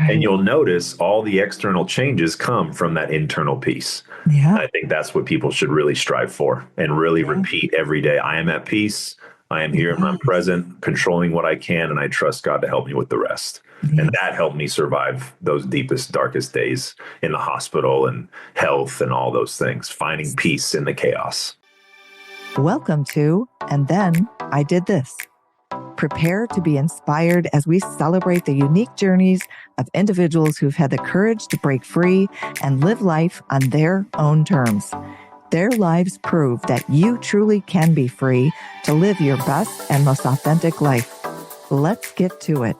And you'll notice all the external changes come from that internal piece. Yeah. I think that's what people should really strive for and really repeat every day. I am at peace. I am here and I'm present, controlling what I can, and I trust God to help me with the rest. Yes. And that helped me survive those deepest, darkest days in the hospital and health and all those things, finding peace in the chaos. Welcome to And Then I Did This. Prepare to be inspired as we celebrate the unique journeys of individuals who've had the courage to break free and live life on their own terms. Their lives prove that you truly can be free to live your best and most authentic life. Let's get to it.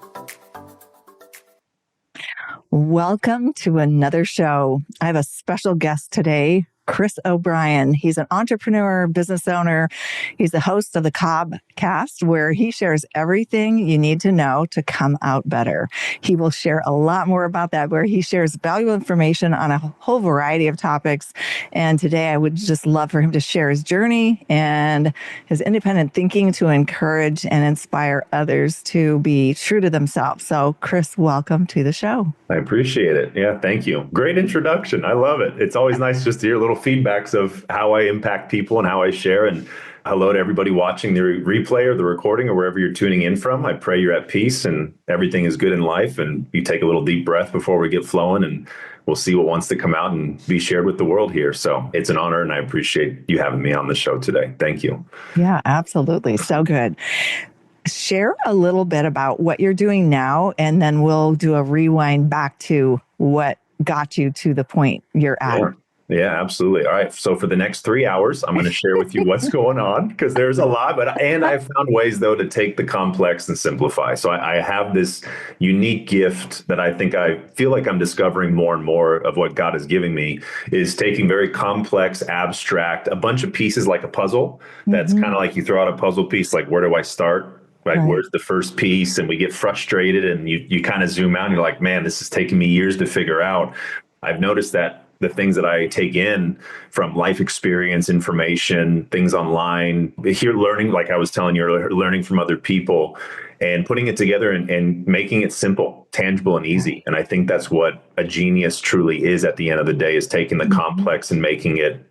Welcome to another show. I have a special guest today, Chris O'Brien. He's an entrepreneur, business owner. He's the host of the Cobcast, where he shares everything you need to know to come out better. He will share a lot more about that, where he shares valuable information on a whole variety of topics. And today I would just love for him to share his journey and his independent thinking to encourage and inspire others to be true to themselves. So Chris, welcome to the show. I appreciate it. Yeah, thank you. Great introduction. I love it. It's always nice just to hear little feedbacks of how I impact people and how I share. And hello to everybody watching the replay or the recording or wherever you're tuning in from. I pray you're at peace and everything is good in life. And you take a little deep breath before we get flowing, and we'll see what wants to come out and be shared with the world here. So it's an honor, and I appreciate you having me on the show today. Thank you. Yeah, absolutely. So good. Share a little bit about what you're doing now, and then we'll do a rewind back to what got you to the point you're at. Sure. Yeah, absolutely. All right. So for the next 3 hours, I'm going to share with you what's going on, because there's a lot, and I've found ways though to take the complex and simplify. So I have this unique gift that I feel like I'm discovering more and more of what God is giving me, is taking very complex, abstract, a bunch of pieces like a puzzle. That's kind of like you throw out a puzzle piece, like, where do I start? Right. Where's the first piece? And we get frustrated, and you kind of zoom out and you're like, man, this is taking me years to figure out. I've noticed that the things that I take in from life experience, information, things online, here learning, like I was telling you earlier, learning from other people and putting it together and making it simple, tangible, and easy. And I think that's what a genius truly is at the end of the day, is taking the complex and making it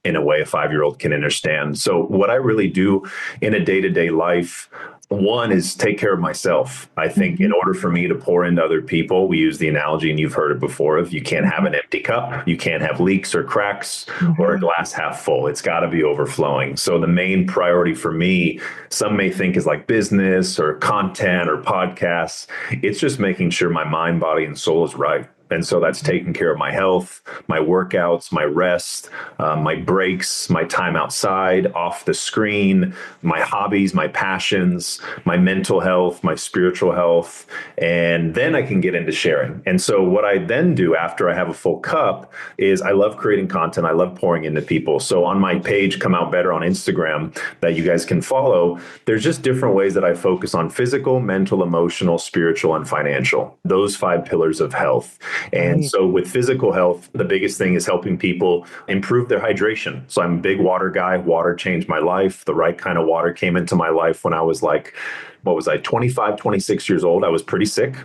in a way a 5-year-old can understand. So what I really do in a day-to-day life, one is take care of myself. I think in order for me to pour into other people, we use the analogy, and you've heard it before, of you can't have an empty cup. You can't have leaks or cracks or a glass half full. It's got to be overflowing. So the main priority for me, some may think, is like business or content or podcasts. It's just making sure my mind, body, and soul is right. And so that's taking care of my health, my workouts, my rest, my breaks, my time outside, off the screen, my hobbies, my passions, my mental health, my spiritual health. And then I can get into sharing. And so what I then do after I have a full cup is I love creating content. I love pouring into people. So on my page, Come Out Better on Instagram, that you guys can follow, there's just different ways that I focus on physical, mental, emotional, spiritual, and financial. Those 5 pillars of health. And so with physical health, the biggest thing is helping people improve their hydration. So I'm a big water guy. Water changed my life. The right kind of water came into my life when I was like, 25, 26 years old. I was pretty sick.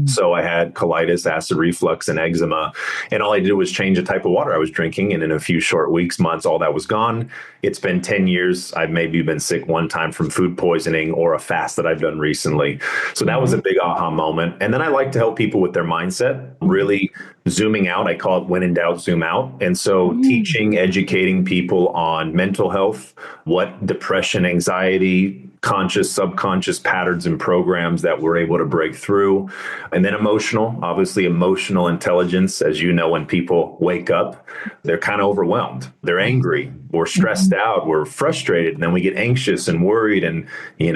So I had colitis, acid reflux, and eczema. And all I did was change the type of water I was drinking. And in a few short weeks, months, all that was gone. It's been 10 years. I've maybe been sick one time from food poisoning or a fast that I've done recently. So that was a big aha moment. And then I like to help people with their mindset, really zooming out. I call it when in doubt, zoom out. And so teaching, educating people on mental health, what depression, anxiety, conscious, subconscious patterns and programs that we're able to break through. And then emotional, obviously emotional intelligence. As you know, when people wake up, they're kind of overwhelmed. They're angry, we're stressed out, we're frustrated, and then we get anxious and worried. And,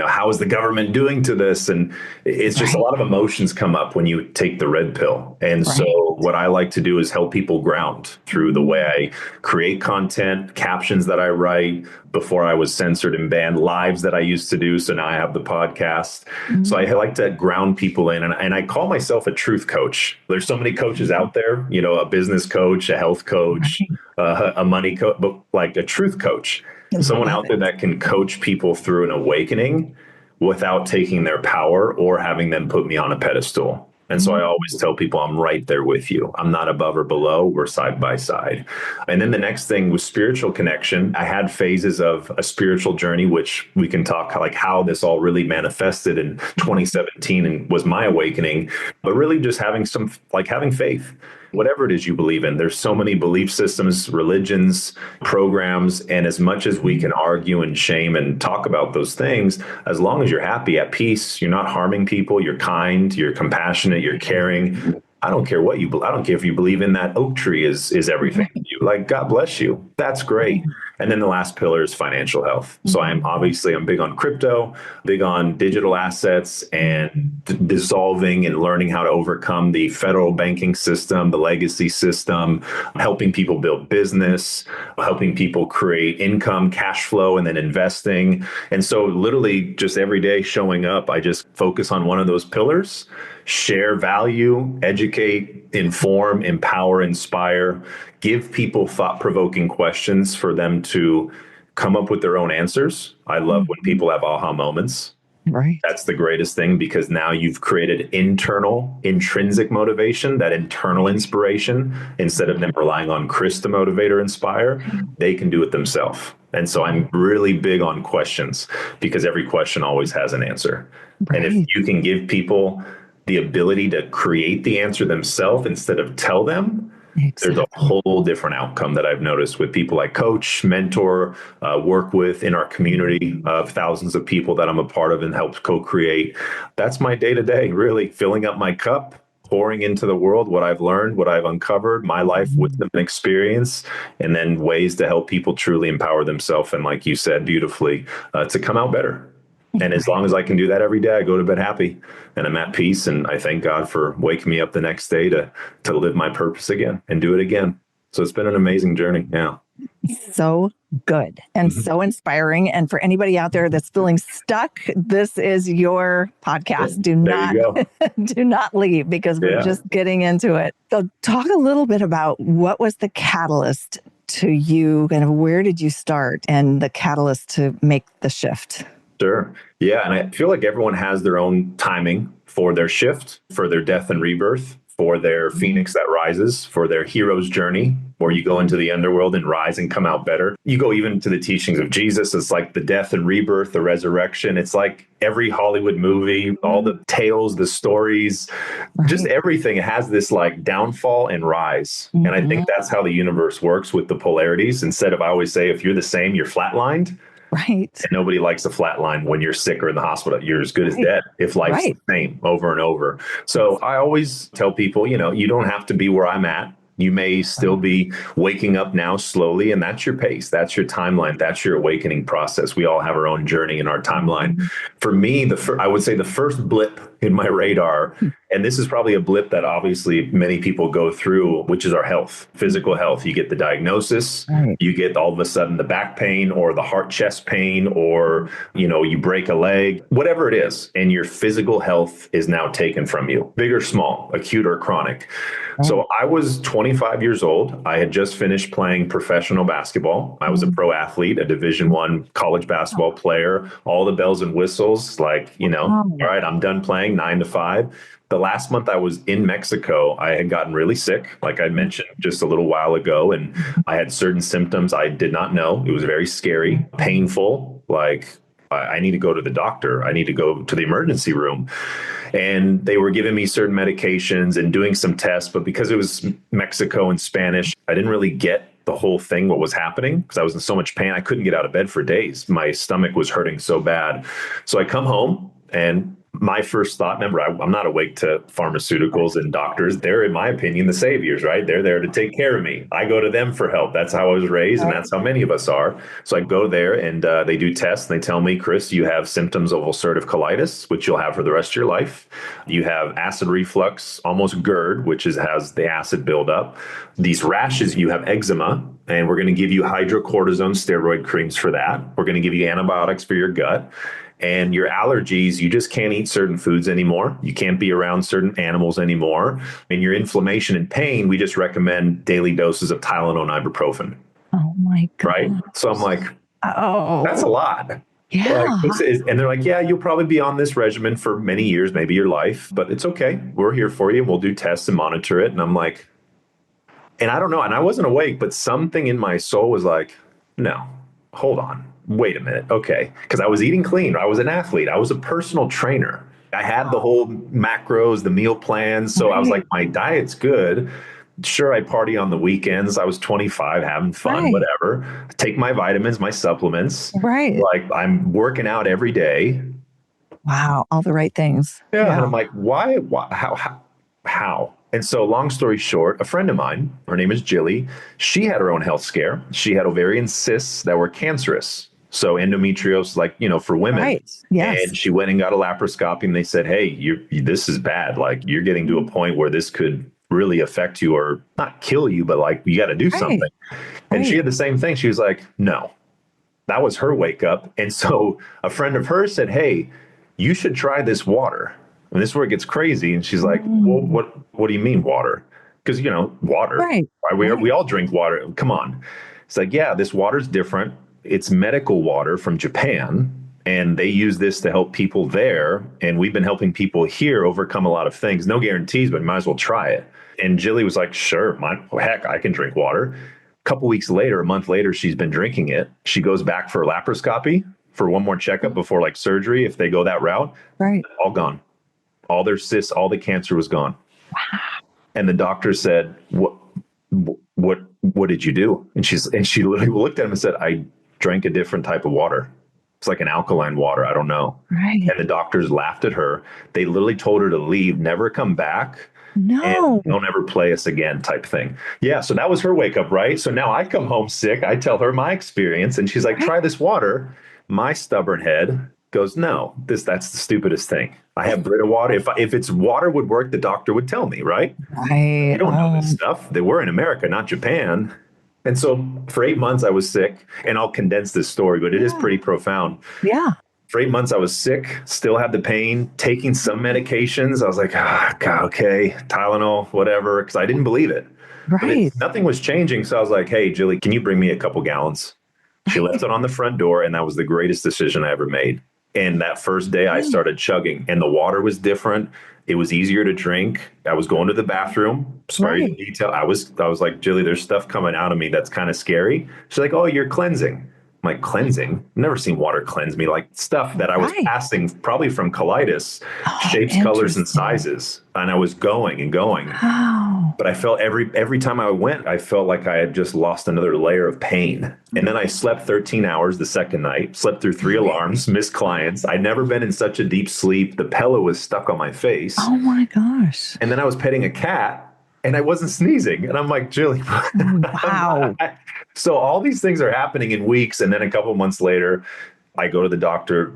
how is the government doing to this? And it's just a lot of emotions come up when you take the red pill. And so what I like to do is help people ground through the way I create content, captions that I write. Before I was censored and banned, lives that I used to do. So now I have the podcast. So I like to ground people in, and I call myself a truth coach. There's so many coaches out there, a business coach, a health coach, a money coach, but like a truth coach, someone out there that can coach people through an awakening without taking their power or having them put me on a pedestal. And so I always tell people I'm right there with you. I'm not above or below. We're side by side. And then the next thing was spiritual connection. I had phases of a spiritual journey, which we can talk like how this all really manifested in 2017 and was my awakening, but really just having faith. Whatever it is you believe in, there's so many belief systems, religions, programs, and as much as we can argue and shame and talk about those things, as long as you're happy, at peace, you're not harming people, you're kind, you're compassionate, you're caring. I don't care what I don't care if you believe in that oak tree is everything to you. Like, God bless you. That's great. And then the last pillar is financial health. So I'm big on crypto, big on digital assets and dissolving and learning how to overcome the federal banking system, the legacy system, helping people build business, helping people create income, cash flow, and then investing. And so literally just every day showing up, I just focus on one of those pillars, share value, educate, inform, empower, inspire, give people thought-provoking questions for them to come up with their own answers. I love when people have aha moments. Right. That's the greatest thing because now you've created internal, intrinsic motivation, that internal inspiration. Instead of them relying on Chris to motivate or inspire, they can do it themselves. And so I'm really big on questions because every question always has an answer. Right. And if you can give people the ability to create the answer themselves instead of tell them, there's a whole different outcome that I've noticed with people I coach, mentor, work with in our community of thousands of people that I'm a part of and help co-create. That's my day-to-day, really filling up my cup, pouring into the world what I've learned, what I've uncovered, my life wisdom and experience, and then ways to help people truly empower themselves. And like you said beautifully, to come out better. And as long as I can do that every day, I go to bed happy and I'm at peace. And I thank God for waking me up the next day to live my purpose again and do it again. So it's been an amazing journey. Yeah. So good and so inspiring. And for anybody out there that's feeling stuck, this is your podcast. Do not leave because we're just getting into it. So talk a little bit about what was the catalyst to you, kind of where did you start and the catalyst to make the shift? Sure. Yeah. And I feel like everyone has their own timing for their shift, for their death and rebirth, for their phoenix that rises, for their hero's journey, where you go into the underworld and rise and come out better. You go even to the teachings of Jesus. It's like the death and rebirth, the resurrection. It's like every Hollywood movie, all the tales, the stories, just everything has this like downfall and rise. And I think that's how the universe works with the polarities. Instead of, I always say, if you're the same, you're flatlined. Right. And nobody likes a flat line when you're sick or in the hospital. You're as good as dead if life's the same over and over. So I always tell people, you don't have to be where I'm at. You may still be waking up now slowly, and that's your pace. That's your timeline. That's your awakening process. We all have our own journey in our timeline. For me, I would say the first blip in my radar, and this is probably a blip that obviously many people go through, which is our health, physical health. You get the diagnosis, you get all of a sudden the back pain or the heart chest pain, or, you break a leg, whatever it is, and your physical health is now taken from you, big or small, acute or chronic. So I was 25 years old. I had just finished playing professional basketball. I was a pro athlete, a Division I college basketball player, all the bells and whistles, like, all right, I'm done playing 9 to 5. The last month I was in Mexico, I had gotten really sick, like I mentioned just a little while ago, and I had certain symptoms I did not know. It was very scary, painful, like I need to go to the doctor. I need to go to the emergency room. And they were giving me certain medications and doing some tests. But because it was Mexico and Spanish, I didn't really get the whole thing, what was happening, because I was in so much pain. I couldn't get out of bed for days. My stomach was hurting so bad. So I come home and my first thought, remember, I'm not awake to pharmaceuticals and doctors. They're, in my opinion, the saviors, right? They're there to take care of me. I go to them for help. That's how I was raised, and that's how many of us are. So I go there, and they do tests, and they tell me, Chris, you have symptoms of ulcerative colitis, which you'll have for the rest of your life. You have acid reflux, almost GERD, which has the acid buildup. These rashes, you have eczema, and we're going to give you hydrocortisone steroid creams for that. We're going to give you antibiotics for your gut. And your allergies, you just can't eat certain foods anymore. You can't be around certain animals anymore. And your inflammation and pain, we just recommend daily doses of Tylenol and ibuprofen. Oh my God. Right? So I'm like, that's a lot. Yeah. Like, and they're like, yeah, you'll probably be on this regimen for many years, maybe your life, but it's okay. We're here for you. We'll do tests and monitor it. And I'm like, and I don't know. And I wasn't awake, but something in my soul was like, no, hold on. Wait a minute. Okay. Because I was eating clean. I was an athlete. I was a personal trainer. I had the whole macros, the meal plans. So I was Right. like, my diet's good. Sure, I party on the weekends. I was 25, having fun, Right. whatever. Take my vitamins, my supplements. Right. Like I'm working out every day. Wow. All the right things. Yeah. And Yeah. I'm like, why? How? And so, long story short, a friend of mine, her name is Jilly, she had her own health scare. She had ovarian cysts that were cancerous. So, endometriosis, like, for women. Right. Yes. And she went and got a laparoscopy and they said, hey, this is bad. Like, you're getting to a point where this could really affect you or not kill you, but like, you got to do Right. something. And she Right. had the same thing. She was like, no, that was her wake up. And so a friend of hers said, hey, you should try this water. And this is where it gets crazy. And she's like, well, Mm. what do you mean water? Because, water. Right. We Right. all drink water. Come on. It's like, yeah, this water's different. It's medical water from Japan. And they use this to help people there. And we've been helping people here overcome a lot of things. No guarantees, but might as well try it. And Jilly was like, sure, heck, I can drink water. A couple weeks later, a month later, she's been drinking it. She goes back for a laparoscopy for one more checkup before like surgery. If they go that route, Right. all gone. All their cysts, all the cancer was gone. And the doctor said, what did you do? And she literally looked at him and said, I drank a different type of water. It's like an alkaline water. I don't know. Right. And the doctors laughed at her. They literally told her to leave, never come back. No. And don't ever play us again type thing. Yeah. So that was her wake up, right? So now I come home sick. I tell her my experience and she's like, try this water. My stubborn head goes, no, that's the stupidest thing. I have Brita water. If it's water would work, the doctor would tell me, right? Right. They don't know this stuff. They were in America, not Japan. And so for 8 months I was sick, and I'll condense this story, but it is pretty profound. Yeah. For 8 months I was sick, still had the pain, taking some medications. I was like, God, okay, Tylenol, whatever, because I didn't believe it. Right. Nothing was changing. So I was like, hey, Jilly, can you bring me a couple gallons? She left it on the front door, and that was the greatest decision I ever made. And that first day I started chugging, and the water was different. It was easier to drink. I was going to the bathroom. Sorry to detail. I was like, Jilly, there's stuff coming out of me that's kind of scary. She's like, oh, you're cleansing. I'm like, cleansing? I've never seen water cleanse me. Like stuff that I was passing probably from colitis, shapes, colors, and sizes. And I was going and going. Wow. But I felt every time I went, I felt like I had just lost another layer of pain. And then I slept 13 hours the second night, slept through 3 alarms, missed clients. I'd never been in such a deep sleep. The pillow was stuck on my face. Oh my gosh. And then I was petting a cat and I wasn't sneezing. And I'm like, Jilly. Wow. So all these things are happening in weeks. And then a couple months later, I go to the doctor.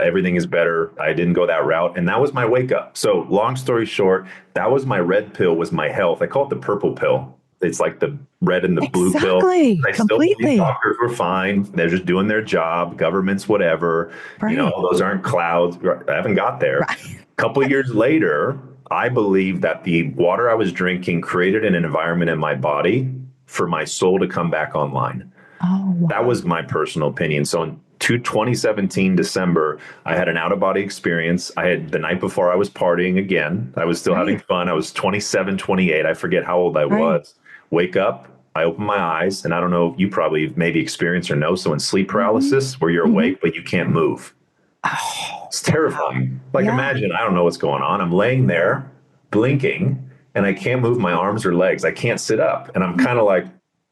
Everything is better. I didn't go that route. And that was my wake up. So long story short, that was my red pill, was my health. I call it the purple pill. It's like the red and the blue pill. I still Completely. believe doctors were fine. They're just doing their job. Governments, whatever. Right. Those aren't clouds. I haven't got there. Right. A couple of years later, I believe that the water I was drinking created an environment in my body for my soul to come back online. Oh, wow. That was my personal opinion. So in 2017, December, I had an out of body experience. I had the night before I was partying again. I was still having fun. I was 27, 28. I forget how old I was. Wake up, I open my eyes, and I don't know if you probably maybe experience or know. So in sleep paralysis, where you're awake, but you can't move. Oh, It's terrifying. Like imagine, I don't know what's going on. I'm laying there blinking and I can't move my arms or legs. I can't sit up. And I'm kind of like,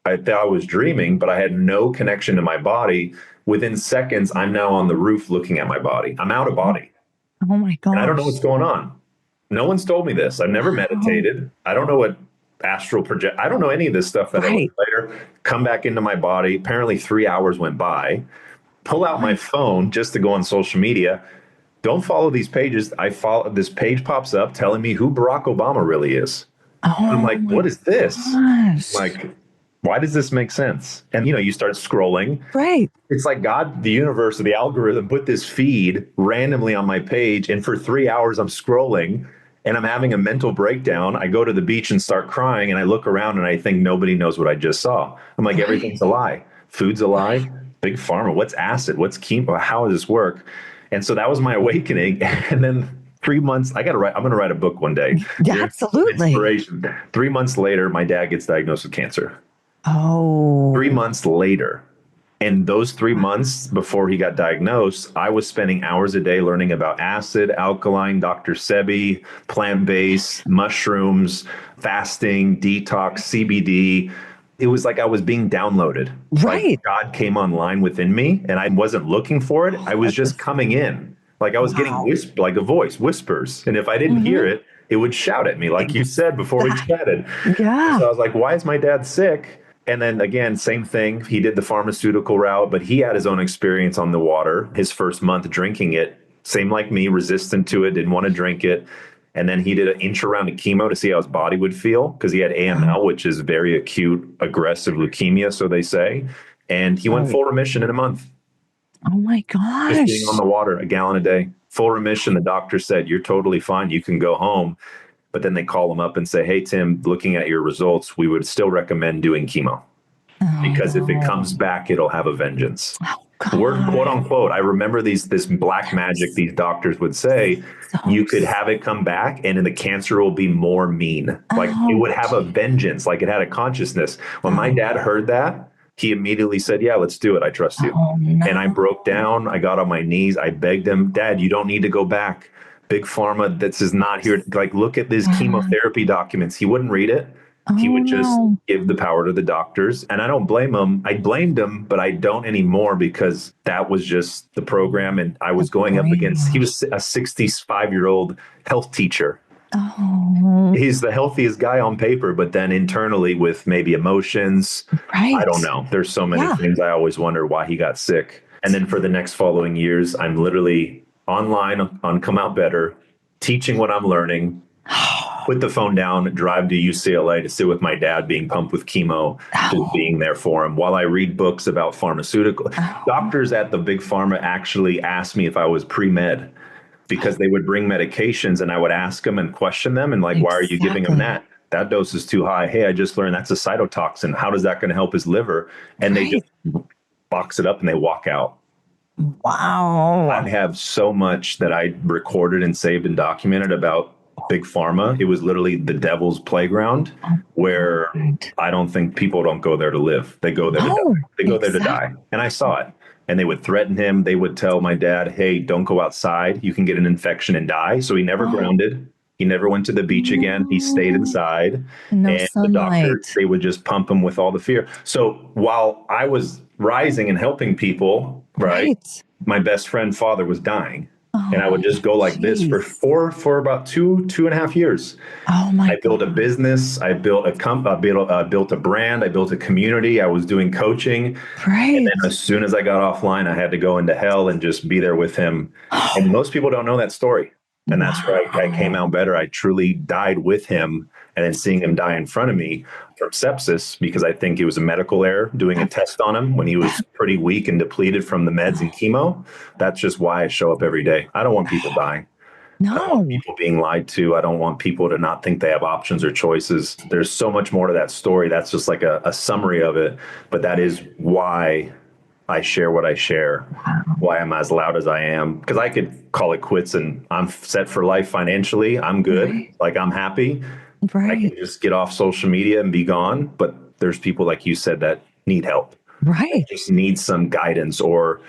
I thought I was dreaming, but I had no connection to my body. Within seconds, I'm now on the roof looking at my body. I'm out of body. Oh my gosh. And I don't know what's going on. No one's told me this. I've never meditated. I don't know what astral project. I don't know any of this stuff that I learned later. Come back into my body. Apparently 3 hours went by. Pull out my phone just to go on social media. Don't follow these pages. I follow this page pops up telling me who Barack Obama really is. Oh, I'm like, what is this? gosh. Like, why does this make sense? And you start scrolling. Right. It's like God, the universe, or the algorithm put this feed randomly on my page. And for 3 hours, I'm scrolling and I'm having a mental breakdown. I go to the beach and start crying. And I look around and I think nobody knows what I just saw. I'm like, everything's a lie. Food's a lie. big pharma, what's acid, what's chemo, how does this work? And so that was my awakening. And then 3 months, I'm going to write a book one day. Yeah, There's absolutely. inspiration. 3 months later, my dad gets diagnosed with cancer. Oh, 3 months later. And those 3 months before he got diagnosed, I was spending hours a day learning about acid, alkaline, Dr. Sebi, plant-based, mushrooms, fasting, detox, CBD. It was like I was being downloaded. Like right. God came online within me and I wasn't looking for it. I was That's just coming in. Like I was getting wow. like a voice, whispers. And if I didn't hear Hmm. it, it would shout at me, like you said before we chatted. Yeah. So I was like, why is my dad sick? And then again, same thing. He did the pharmaceutical route, but he had his own experience on the water. His first month drinking it, same like me, resistant to it, didn't want to drink it. And then he did an inch round of chemo to see how his body would feel because he had AML, which is very acute, aggressive leukemia, so they say. And he went Right. full remission in a month, Oh my just being on gosh. the water, a gallon a day. Full remission. The doctor said, you're totally fine. You can go home. But then they call him up and say, hey, Tim, looking at your results, we would still recommend doing chemo because if it Oh, comes back, it'll have a vengeance. oh Word quote God. unquote. I remember this black magic these doctors would say, So, you could have it come back and the cancer will be more mean. Like it oh, would have a vengeance, like it had a consciousness. When my dad heard that, he immediately said, yeah, let's do it. I trust you. oh And I no. broke down. I got on my knees. I begged him, Dad, you don't need to go back. Big Pharma, this is not here. Like, look at these chemotherapy documents. He wouldn't read it. He Oh would just no. give the power to the doctors. And I don't blame him. I blamed him, but I don't anymore because that was just the program. And I The was going up against, he brainwash. was a 65-year-old health teacher. Oh, He's the healthiest guy on paper, but then internally with maybe emotions, I don't right. know. There's so many Yeah. things. I always wonder why he got sick. And then for the next following years, I'm literally online on Come Out Better, teaching what I'm learning, put the phone down, drive to UCLA to sit with my dad being pumped with chemo, just Oh, being there for him while I read books about pharmaceutical. oh, Doctors at the big pharma actually asked me if I was pre-med because they would bring medications and I would ask them and question them and like, why are you giving him exactly. that? That dose is too high. Hey, I just learned that's a cytotoxin. How does that going to help his liver? And they just Right. box it up and they walk out. I Wow. have so much that I recorded and saved and documented about big pharma. It was literally the devil's playground Oh, where God. I don't think people don't go there to live. They go there to die. No, They go there to exactly. die. And I saw it. And they would threaten him. They would tell my dad, hey, don't go outside. You can get an infection and die. So he never Oh, grounded. He never went to the beach again. He stayed no. inside. No And the doctors, sunlight. they would just pump him with all the fear. So while I was rising and helping people, right, Right. my best friend father was dying. And I would Oh, just go like this jeez. for about 2.5 years. Oh my I built a God. business. I built built a brand. I built a community. I was doing coaching. And then Right. as soon as I got offline, I had to go into hell and just be there with him. And Oh, most people don't know that story. And that's where I came out wow. better. I truly died with him. And then seeing him die in front of me from sepsis, because I think it was a medical error doing a test on him when he was pretty weak and depleted from the meds and chemo. That's just why I show up every day. I don't want people dying. I don't want No. people being lied to. I don't want people to not think they have options or choices. There's so much more to that story. That's just like a summary of it. But that is why I share what I share, Wow. why I'm as loud as I am. Because I could call it quits and I'm set for life financially. I'm good. Right. Like I'm happy. I can Right. just get off social media and be gone. But there's people, like you said, that need help, Right. just need some guidance or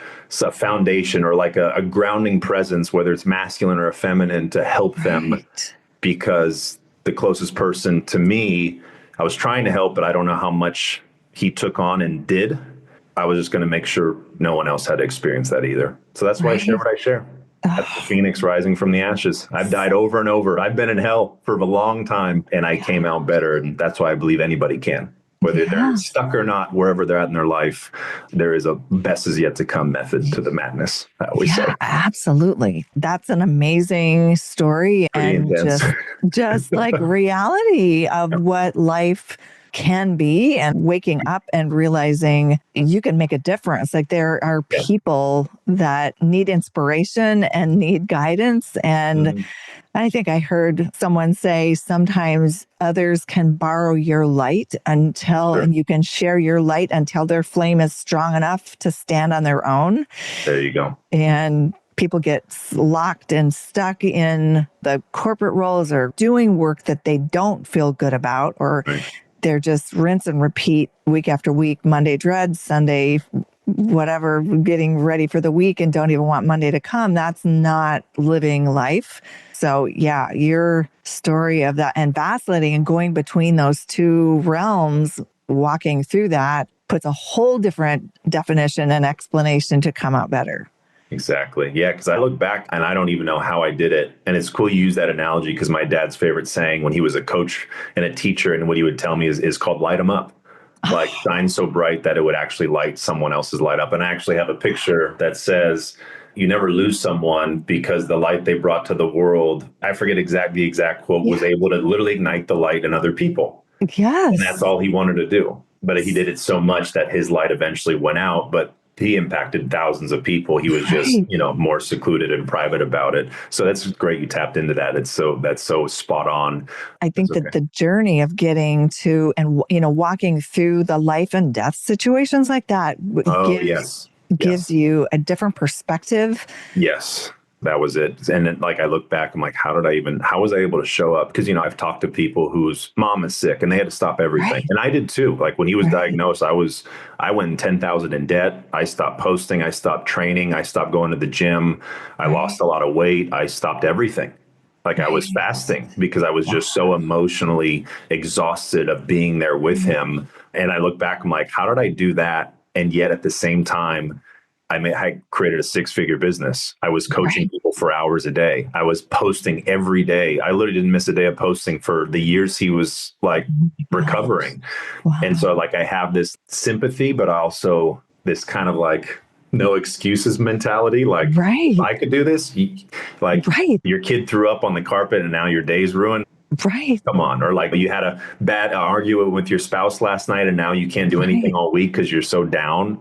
a foundation or like a grounding presence, whether it's masculine or feminine, to help them. Right. Because the closest person to me, I was trying to help, but I don't know how much he took on and did. I was just going to make sure no one else had to experience that either. So that's why I share Right. what I share. That's the Oh, phoenix rising from the ashes. I've died over and over. I've been in hell for a long time and I came out better. And that's why I believe anybody can. Whether they're yeah. stuck or not, wherever they're at in their life, there is a best is yet to come method to the madness, I always say. Yeah, absolutely. That's an amazing story Pretty and intense. just like reality of what life can be, and waking up and realizing you can make a difference. Like there are people that need inspiration and need guidance. And I think I heard someone say sometimes others can borrow your light until, and you can share your light until their flame is strong enough to stand on their own. There you go. And people get locked and stuck in the corporate roles or doing work that they don't feel good about, or they're just rinse and repeat week after week, Monday dread, Sunday whatever, getting ready for the week and don't even want Monday to come. That's not living life. So yeah, your story of that and vacillating and going between those two realms, walking through that puts a whole different definition and explanation to come out better. Exactly. Yeah, because I look back and I don't even know how I did it. And it's cool you use that analogy because my dad's favorite saying when he was a coach and a teacher, and what he would tell me is called light 'em up. Like shine so bright that it would actually light someone else's light up. And I actually have a picture that says, you never lose someone because the light they brought to the world, I forget the exact quote, was able to literally ignite the light in other people. Yes. And that's all he wanted to do. But he did it so much that his light eventually went out. But he impacted thousands of people. He was just, more secluded and private about it. So that's great. You tapped into that. That's so spot on. I think that the journey of getting to and, walking through the life and death situations like that gives you a different perspective. Yes. That was it. And then I look back, I'm like, how was I able to show up? Because, I've talked to people whose mom is sick and they had to stop everything. Right. And I did too. Like when he was diagnosed, I went 10,000 in debt. I stopped posting. I stopped training. I stopped going to the gym. I lost a lot of weight. I stopped everything. I was fasting because I was just so emotionally exhausted of being there with him. And I look back, I'm like, how did I do that? And yet at the same time, I created a 6-figure business. I was coaching people for hours a day. I was posting every day. I literally didn't miss a day of posting for the years he was recovering. Wow. And so I have this sympathy, but also this kind of no excuses mentality. If I could do this, your kid threw up on the carpet and now your day's ruined. Right. Come on. Or you had a bad argument with your spouse last night and now you can't do anything all week because you're so down.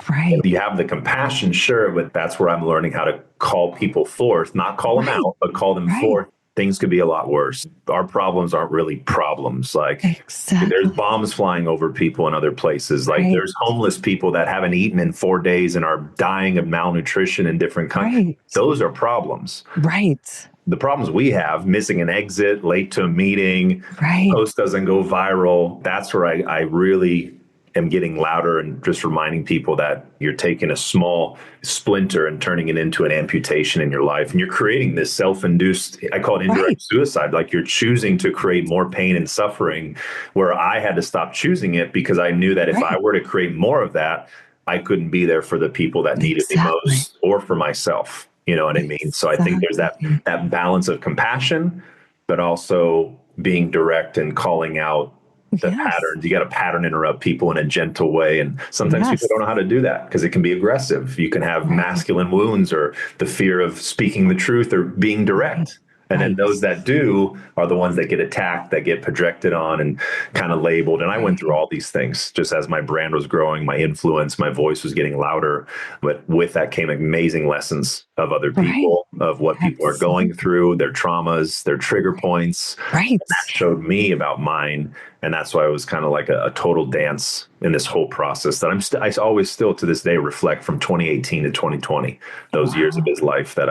Right. You have the compassion, sure, but that's where I'm learning how to call people forth, not call them out, but call them forth. Things could be a lot worse. Our problems aren't really problems. There's bombs flying over people in other places. There's homeless people that haven't eaten in 4 days and are dying of malnutrition in different countries. Right. Those are problems. Right. The problems we have, missing an exit, late to a meeting, post doesn't go viral. That's where I really am getting louder and just reminding people that you're taking a small splinter and turning it into an amputation in your life. And you're creating this self-induced, I call it indirect suicide. You're choosing to create more pain and suffering, where I had to stop choosing it because I knew that if I were to create more of that, I couldn't be there for the people that needed me most or for myself. You know what I mean? So I think there's that balance of compassion, but also being direct and calling out the patterns. You got to pattern interrupt people in a gentle way. And sometimes people don't know how to do that because it can be aggressive. You can have masculine wounds or the fear of speaking the truth or being direct. And then those that do are the ones that get attacked, that get projected on and kind of labeled. And I went through all these things just as my brand was growing, my influence, my voice was getting louder. But with that came amazing lessons of other people, of what people are going through, their traumas, their trigger points. And that showed me about mine. And that's why it was kind of like a total dance in this whole process that I always still to this day reflect from 2018 to 2020, those years of his life that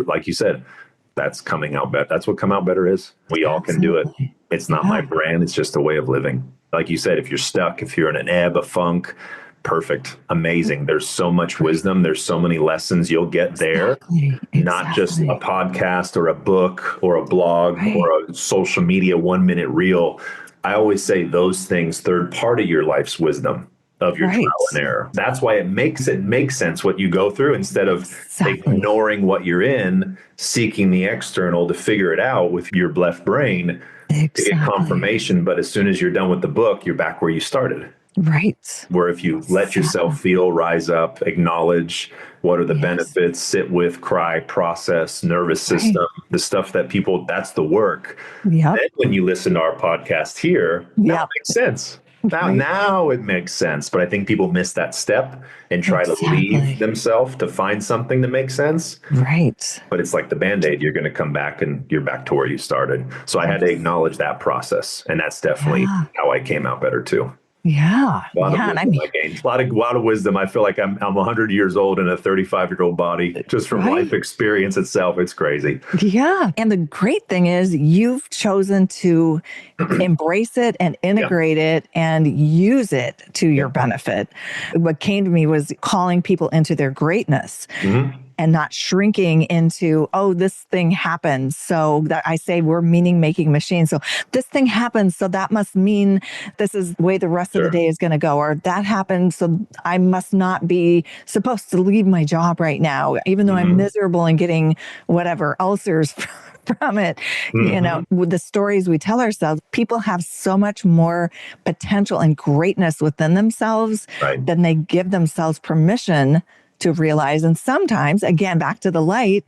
like you said, that's coming out better. That's what come out better is. We all can do it. It's not my brand. It's just a way of living. Like you said, if you're stuck, if you're in an ebb, a funk, perfect, amazing. There's so much wisdom. There's so many lessons you'll get there. Not just a podcast or a book or a blog or a social media 1-minute reel. I always say those things, third party your life's wisdom of your trial and error. That's why it makes sense what you go through instead of ignoring what you're in, seeking the external to figure it out with your left brain to get confirmation. But as soon as you're done with the book, you're back where you started. Right. Where if you let Exactly. yourself feel, rise up, acknowledge what are the Yes. benefits, sit with, cry, process, nervous Right. system, the stuff that people, that's the work. Yep. Then when you listen to our podcast here, now it Yep. makes sense. Right. Now it makes sense. But I think people miss that step and try to leave Exactly. themselves to find something that makes sense. Right. But it's like the band-aid. You're going to come back and you're back to where you started. So I had to Yes. acknowledge that process. And that's definitely Yeah. how I came out better too. Yeah. A lot of Yeah. And I wisdom mean, I gained. A lot of wisdom. I feel like I'm 100 years old in a 35-year-old body just from life right. experience itself. It's crazy. Yeah. And the great thing is you've chosen to embrace it and Yeah. integrate it and use it to Yeah. your benefit. What came to me was calling people into their greatness Hmm. and not shrinking into, oh, this thing happens. So that I say we're meaning making machines. So this thing happens. So that must mean this is the way the rest of the Sure. day is going to go. Or that happened. So I must not be supposed to leave my job right now, even though I'm Hmm. miserable and getting whatever ulcers from it. Hmm. With the stories we tell ourselves, people have so much more potential and greatness within themselves Right. than they give themselves permission to realize. And sometimes, again, back to the light,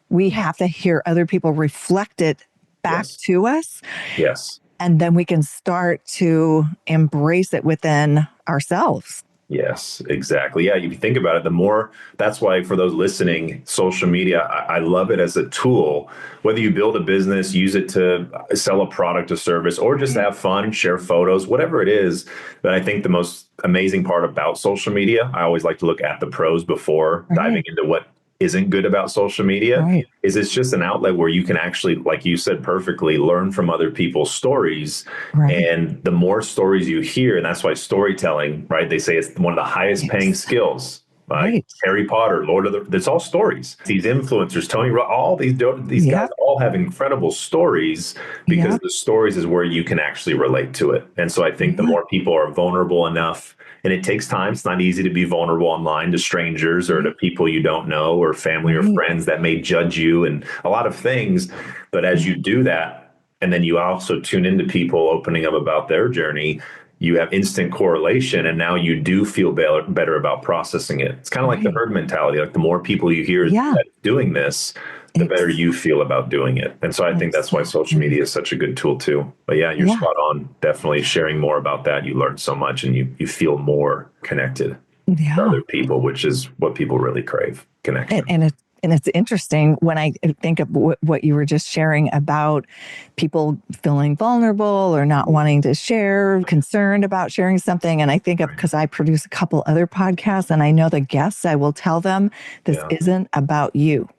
we have to hear other people reflect it back Yes. to us. Yes. And then we can start to embrace it within ourselves. Yes, exactly. Yeah, you think about it, the more, that's why for those listening, social media, I love it as a tool. Whether you build a business, use it to sell a product or service, or just have fun, share photos, whatever it is. But I think the most amazing part about social media, I always like to look at the pros before diving Right. into what isn't good about social media, Right. is it's just an outlet where you can actually, like you said perfectly, learn from other people's stories. Right. And the more stories you hear, and that's why storytelling, right? They say it's one of the highest paying Yes. skills. Like Right. Harry Potter, Lord of the, it's all stories. These influencers, Tony, all these guys Yep. all have incredible stories because Yep. the stories is where you can actually relate to it. And so I think the Yeah. more people are vulnerable enough, and it takes time. It's not easy to be vulnerable online to strangers or to Right. people you don't know or family or Right. friends that may judge you and a lot of things. But as Yeah. you do that, and then you also tune into people opening up about their journey, you have instant correlation. And now you do feel better about processing it. It's kind of like the Right. herd mentality. Like the more people you hear Yeah. that doing this, the better Ex- you feel about doing it. And so I think that's why social exactly. media is such a good tool too. But yeah, you're Yeah. spot on. Definitely sharing more about that. You learn so much and you feel more connected to Yeah. other people, which is what people really crave, And, connection. and it and it's interesting when I think of what you were just sharing about people feeling vulnerable or not wanting to share, concerned about sharing something. And I think of, Right. because I produce a couple other podcasts and I know the guests, I will tell them this Yeah, isn't about you.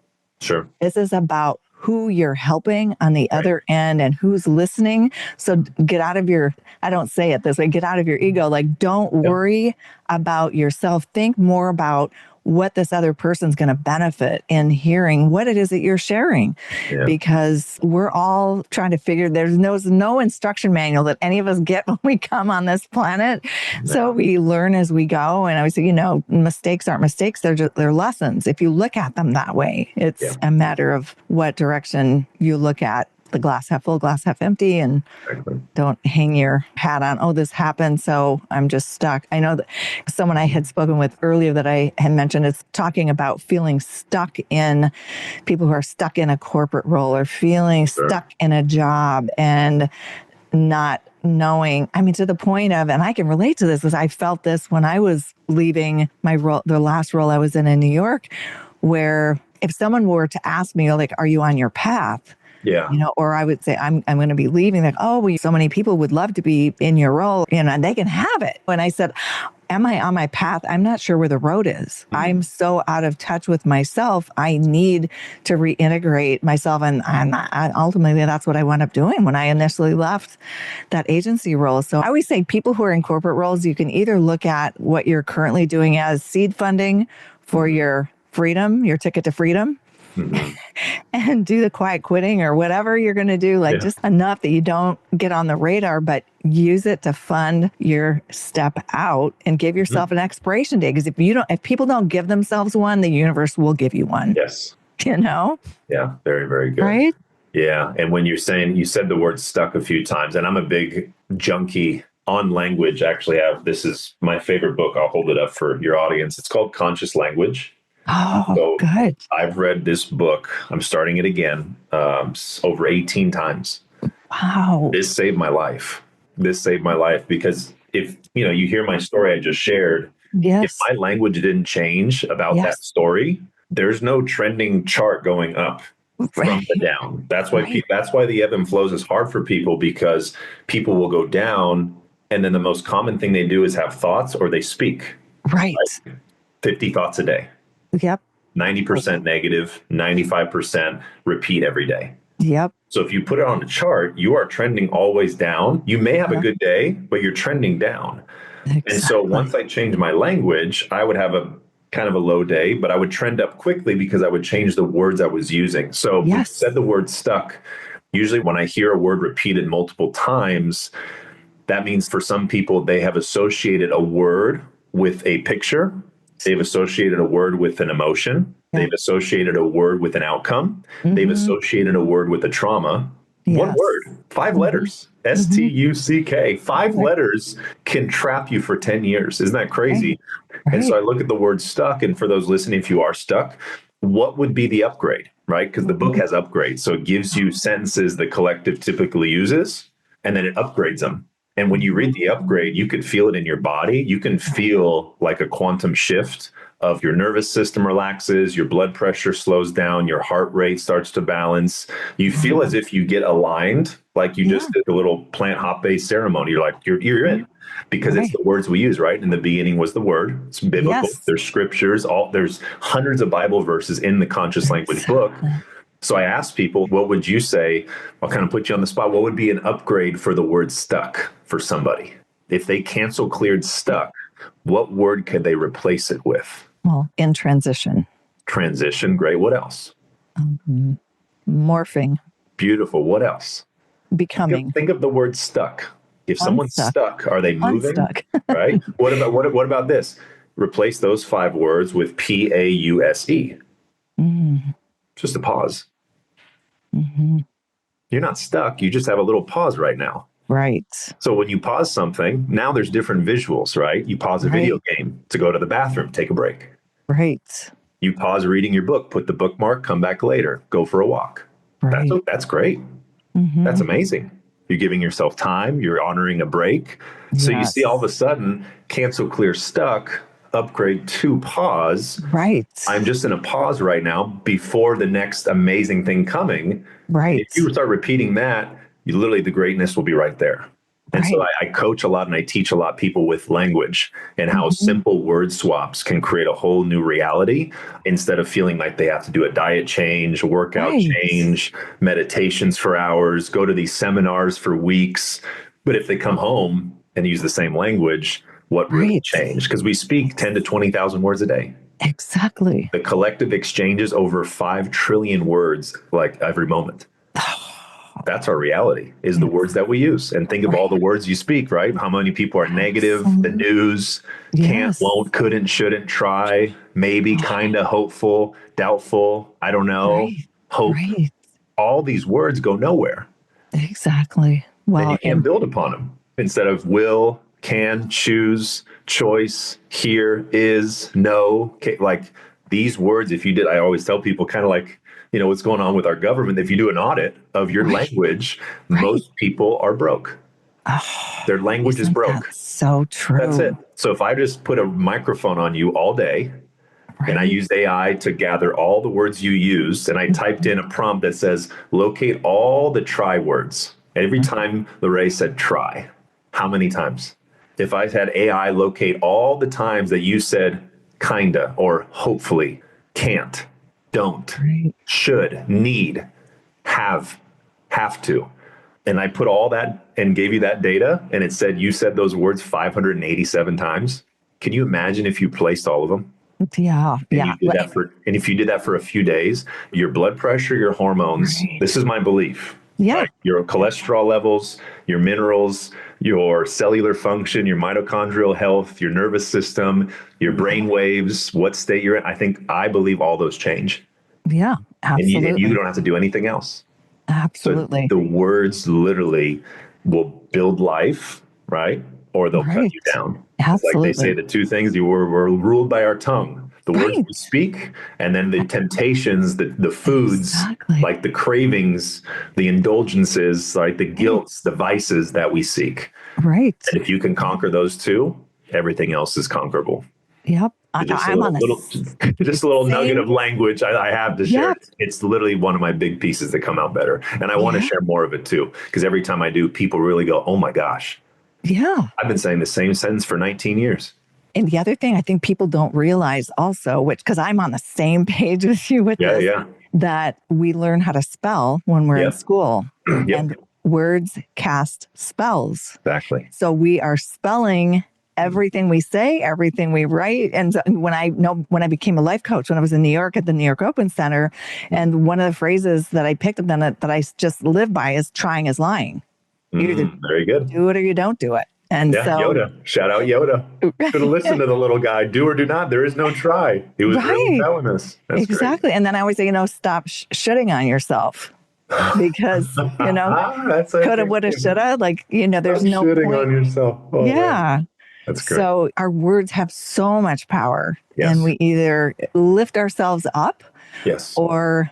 sure. This is about who you're helping on the Right. other end and who's listening. So get out of your, I don't say it this way, get out of your ego. Like, don't Yeah. worry about yourself. Think more about what this other person's going to benefit in hearing what it is that you're sharing, Yeah. because we're all trying to figure, there's no instruction manual that any of us get when we come on this planet. So Yeah. we learn as we go. And I would say, mistakes aren't mistakes. They're lessons. If you look at them that way, Yeah. it's a matter of what direction you look at, the glass half full, glass half empty, and Exactly. don't hang your hat on, oh, this happened, so I'm just stuck. I know that someone I had spoken with earlier that I had mentioned is talking about feeling stuck in, people who are stuck in a corporate role or feeling Sure. stuck in a job and not knowing, I mean, to the point of, and I can relate to this because I felt this when I was leaving my role, the last role I was in New York, where if someone were to ask me, like, are you on your path? Yeah. Or I would say, I'm going to be leaving. Like, oh, well, so many people would love to be in your role, and they can have it. When I said, am I on my path? I'm not sure where the road is. I'm so out of touch with myself. I need to reintegrate myself. And ultimately, that's what I wound up doing when I initially left that agency role. So I always say people who are in corporate roles, you can either look at what you're currently doing as seed funding for your freedom, your ticket to freedom, Mhm. and do the quiet quitting or whatever you're going to do, like Yeah. just enough that you don't get on the radar, but use it to fund your step out and give Mhm. yourself an expiration date. Because if people don't give themselves one, the universe will give you one, Yes. you know? Yeah. Very, very good. Right? Yeah. And when you're saying, you said the word stuck a few times, and I'm a big junkie on language, actually have, this is my favorite book. I'll hold it up for your audience. It's called Conscious Language. Oh, So good. I've read this book. I'm starting it again over 18 times. Wow. This saved my life. This saved my life because if, you hear my story I just shared, if Yes. my language didn't change about that Yes. story, there's no trending chart going up from the Right. down. That's why Right. that's why the ebb and flows is hard for people, because people will go down and then the most common thing they do is have thoughts or they speak. Right. 50 thoughts a day. Yep. 90% negative, 95% repeat every day. Yep. So if you put it on a chart, you are trending always down. You may have a good day, but you're trending down. Exactly. And so once I changed my language, I would have a kind of a low day, but I would trend up quickly because I would change the words I was using. So when you said the word stuck, usually when I hear a word repeated multiple times, that means for some people, they have associated a word with a picture. They've associated a word with an emotion. They've associated a word with an outcome. They've associated a word with a trauma. One word, 5 letters, STUCK, 5 letters can trap you for 10 years. Isn't that crazy? Right. And so I look at the word stuck. And for those listening, if you are stuck, what would be the upgrade, right? Because the book has upgrades. So it gives you sentences the collective typically uses, and then it upgrades them. And when you read the upgrade, you can feel it in your body. You can feel like a quantum shift of your nervous system relaxes, your blood pressure slows down, your heart rate starts to balance. You feel as if you get aligned, like you just did a little plant hop-based ceremony. You're like, you're in, because it's the words we use, right? In the beginning was the word. It's biblical. There's scriptures. There's hundreds of Bible verses in the Conscious Language book. So I asked people, what would you say? I'll kind of put you on the spot. What would be an upgrade for the word stuck for somebody? If they cancel cleared stuck, what word could they replace it with? Well, in transition. Transition, great. What else? Morphing. Beautiful. What else? Becoming. Think of the word stuck. If someone's stuck, are they moving? Unstuck. Right? What about this? Replace those 5 words with PAUSE. Just a pause. You're not stuck. You just have a little pause right now. Right. So when you pause something, now there's different visuals, right? You pause a video game to go to the bathroom, take a break. Right. You pause reading your book, put the bookmark, come back later, go for a walk. Right. That's great. That's amazing. You're giving yourself time. You're honoring a break. So you see all of a sudden, cancel, clear, stuck, upgrade to pause. Right. I'm just in a pause right now before the next amazing thing coming. Right. If you start repeating that, literally the greatness will be right there. And so I coach a lot and I teach a lot of people with language and how simple word swaps can create a whole new reality, instead of feeling like they have to do a diet change, workout change, meditations for hours, go to these seminars for weeks. But if they come home and use the same language, what really changed? Because we speak 10 to 20,000 words a day. Exactly. The collective exchanges over 5 trillion words like every moment. That's our reality, is the words that we use. And think of all the words you speak, right? How many people are negative, the news, can't, won't, couldn't, shouldn't, try, maybe, kind of, hopeful, doubtful, I don't know, hope. All these words go nowhere. Exactly. Well, and you can't build upon them. Instead of will, can, choose, choice, here, is, no, like these words, if you did, I always tell people, kind of like, what's going on with our government. If you do an audit of your language, most people are broke. Their language is broke. So true. That's it. So if I just put a microphone on you all day, and I used AI to gather all the words you used, and I typed in a prompt that says, locate all the try words. Every time Lorraine said try, how many times? If I had AI locate all the times that you said kinda or hopefully, can't, don't, should, need, have to. And I put all that and gave you that data, and it said you said those words 587 times. Can you imagine if you placed all of them? Yeah. And if you did that for a few days, your blood pressure, your hormones, this is my belief. Right? Your cholesterol levels, your minerals, your cellular function, your mitochondrial health, your nervous system, your brain waves, what state you're in. I believe all those change. Yeah, absolutely. And you don't have to do anything else. Absolutely. So the words literally will build life, right? or they'll cut Right. you down. It's like they say Absolutely. the two things we're ruled by our tongue, the words Right. we speak, and then the temptations, the foods, Exactly. like the cravings, the indulgences, like the Right. guilts, the vices that we seek. Right. And if you can conquer those two, everything else is conquerable. Yep. Just a I'm on just a little nugget same. of language I have to share. Yep. It's literally one of my big pieces that come out better, and I want to Yeah. share more of it too. Because every time I do, people really go, "Oh my gosh, Yeah. I've been saying the same sentence for 19 years." And the other thing I think people don't realize also, which because I'm on the same page with you with Yeah, this, yeah, that we learn how to spell when we're in yep, school yep, and words cast spells. exactly. So we are spelling everything we say, everything we write. And when I became a life coach, when I was in New York at the New York Open Center, and one of the phrases that I picked up then that I just live by is trying is lying. You either Very good. do it or you don't do it. And Yeah, so, Yoda. Shout out Yoda. Should have listened to the little guy. Do or do not. There is no try. He was really right, telling us. That's great. exactly. And then I always say, stop shitting on yourself because, That's coulda, okay. woulda, shoulda, like, Stop there's no shitting on point. yourself. Oh man, Yeah. that's great. So our words have so much power, and Yes. we either lift ourselves up Yes. or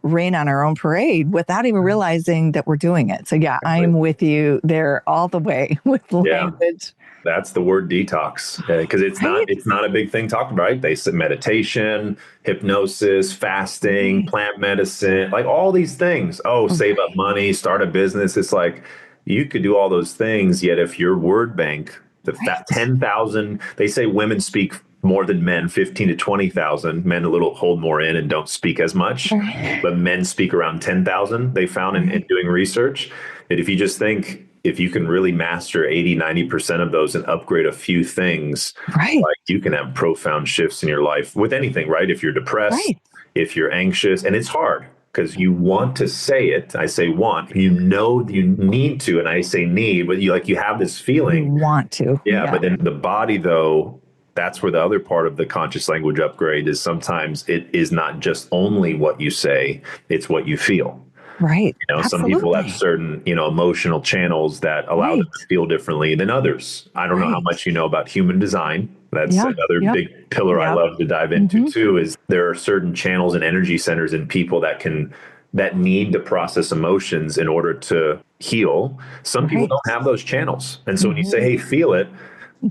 rain on our own parade without even realizing that we're doing it. So yeah, Exactly. I'm with you there all the way with Yeah. language. That's the word detox because Right? it's not a big thing talked about. Right? They said meditation, hypnosis, fasting, Right. plant medicine, like all these things. Oh, save up Right. money, start a business. It's like you could do all those things, yet if your word bank, that Right. 10,000, they say women speak more than men, 15 to 20,000. Men a little hold more in and don't speak as much, Right. but men speak around 10,000. They found in Right. doing research that if you just think, if you can really master 80, 90% of those and upgrade a few things, Right. like you can have profound shifts in your life with anything, right? If you're depressed, Right. if you're anxious, and it's hard because you want to say it. I say want, you need to, and I say need, but you have this You feeling. want to. Yeah, Yeah. but then the body, though, that's where the other part of the conscious language upgrade is. Sometimes it is not just only what you say, it's what you feel. Right. Some people have Absolutely. certain, emotional channels that allow them to Right. feel differently than others. I don't know how Right. much you know about human design. That's Yeah. another Yep. big pillar I Yep. love to dive into Hmm. too, is there are certain channels and energy centers in people that need to process emotions in order to heal. Some people Right. don't have those channels. And so when you say, Hmm. hey, feel it,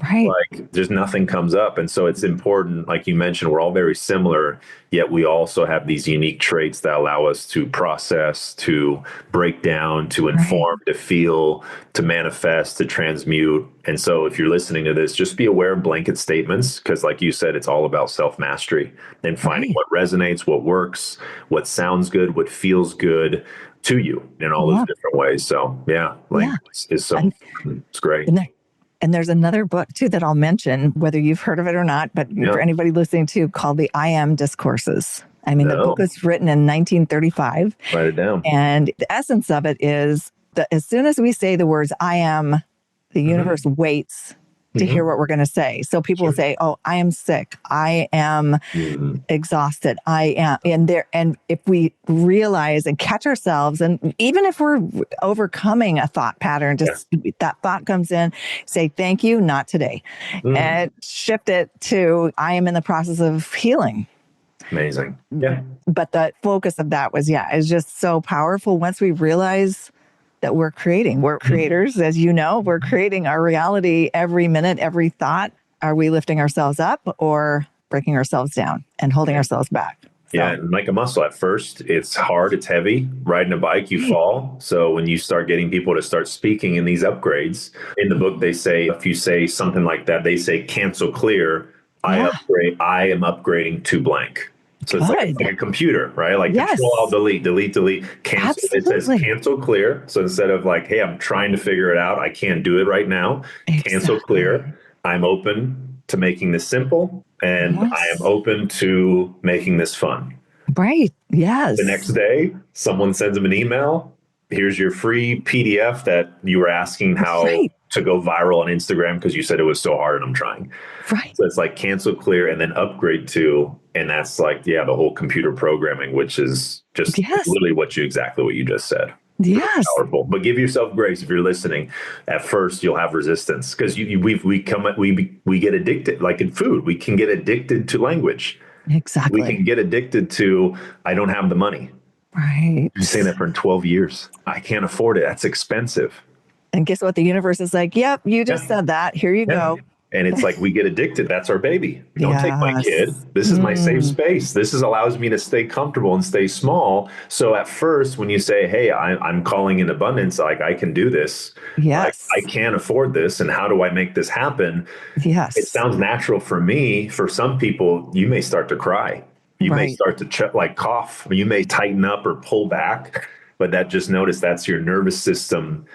Right. like there's nothing comes up. And so it's important, like you mentioned, we're all very similar, yet we also have these unique traits that allow us to process, to break down, to Right. inform, to feel, to manifest, to transmute. And so if you're listening to this, just be aware of blanket statements, because like you said, it's all about self-mastery and finding Right. what resonates, what works, what sounds good, what feels good to you in all those Yeah. different ways. So yeah, Yeah. language is so And, it's great. and there, and there's another book too that I'll mention, whether you've heard of it or not, but Yeah. for anybody listening to, called the I Am Discourses. I mean, the book No. was written in 1935. Write it down. And the essence of it is that as soon as we say the words I am, the universe waits to hear what we're going to say. So people will Sure. say, oh, I am sick. I am exhausted. I am and if we realize and catch ourselves, and even if we're overcoming a thought pattern, Yeah. just that thought comes in, say, thank you, not today. Mm. And shift it to, I am in the process of healing. Amazing. Yeah. But the focus of that was, is just so powerful once we realize that we're creators, as you know, we're creating our reality every minute, every thought. Are we lifting ourselves up or breaking ourselves down and holding ourselves back? So, Yeah. And like a muscle at first, it's hard, it's heavy. Riding a bike, you right. fall. So when you start getting people to start speaking in these upgrades, in the book, they say, if you say something like that, they say, cancel clear. I Yeah. am upgrading to blank. So it's like Good. a computer, right? Like Yes. control, alt, delete, delete, delete, cancel. It says Absolutely. cancel clear. So instead of like, hey, I'm trying to figure it out, I can't do it right now. Cancel Exactly. clear. I'm open to making this simple, and I am Yes. open to making this fun. Right. The next Yes. day, someone sends them an email. Here's your free PDF that you were asking how Right. to go viral on Instagram because you said it was so hard and I'm trying. Right. So it's like cancel, clear, and then upgrade to, and that's like, the whole computer programming, which is just Yes. literally exactly what you just said. Yes. Powerful. But give yourself grace if you're listening. At first, you'll have resistance because we get addicted. Like in food, we can get addicted to language. We Exactly. can get addicted to I don't have the money. Right. I've been saying that for 12 years. I can't afford it. That's expensive. And guess what? The universe is like, yep, you just Yeah. said that. Here you Yeah. go. And it's like we get addicted. That's our baby. Don't take my kid. Yes. This is my safe space. This is allows me to stay comfortable and stay small. So at first, when you say, "Hey, I'm calling in abundance," like I can do this. Like I Yes. can't afford this, and how do I make this happen? It Yes. sounds natural for me. For some people, you may start to cry. You may Right. start to like cough. You may tighten up or pull back. But that just notice that's your nervous system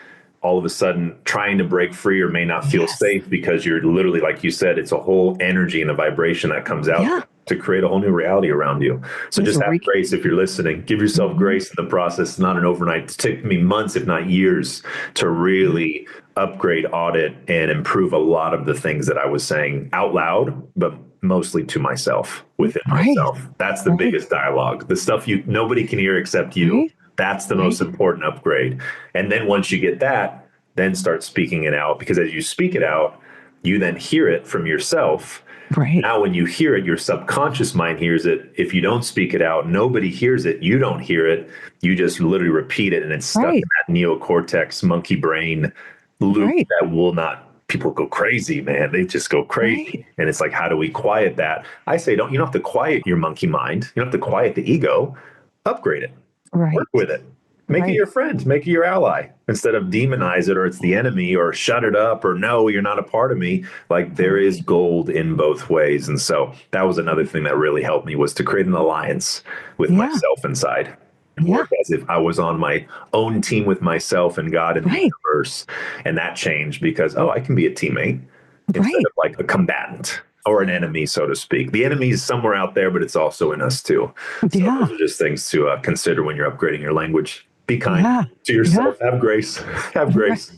all of a sudden trying to break free or may not feel Yes. safe because you're literally, like you said, it's a whole energy and a vibration that comes out Yeah. to create a whole new reality around you. So It's just have re- grace if you're listening. Give yourself Mhm. grace in the process. It's not an overnight. It took me months, if not years, to really upgrade, audit, and improve a lot of the things that I was saying out loud, but mostly to myself, within Right. myself. That's the Right. biggest dialogue. The stuff you nobody can hear except you. Right. That's the Right. most important upgrade. And then once you get that, then start speaking it out because as you speak it out, you then hear it from yourself. Right. Now, when you hear it, your subconscious mind hears it. If you don't speak it out, nobody hears it. You don't hear it. You just literally repeat it, and it's stuck in Right. that neocortex monkey brain loop Right. that will not. People go crazy, man. They just go Right. crazy, and it's like, how do we quiet that? I say, don't. You don't have to quiet your monkey mind. You don't have to quiet the ego. Upgrade it. Work Right. with it. Make it Right. your friend. Make it your ally instead of demonize it or it's the enemy or shut it up or no, you're not a part of me. Like there is Right. gold in both ways. And so that was another thing that really helped me was to create an alliance with Yeah. myself inside and Yeah. work as if I was on my own team with myself and God and the Right. universe. And that changed because, oh, I can be a teammate instead Right. of like a combatant or an enemy, so to speak. The enemy is somewhere out there, but it's also in us too. So Yeah. those are just things to consider when you're upgrading your language. Be kind Yeah. to Yeah. yourself. Have grace. Have Right. grace.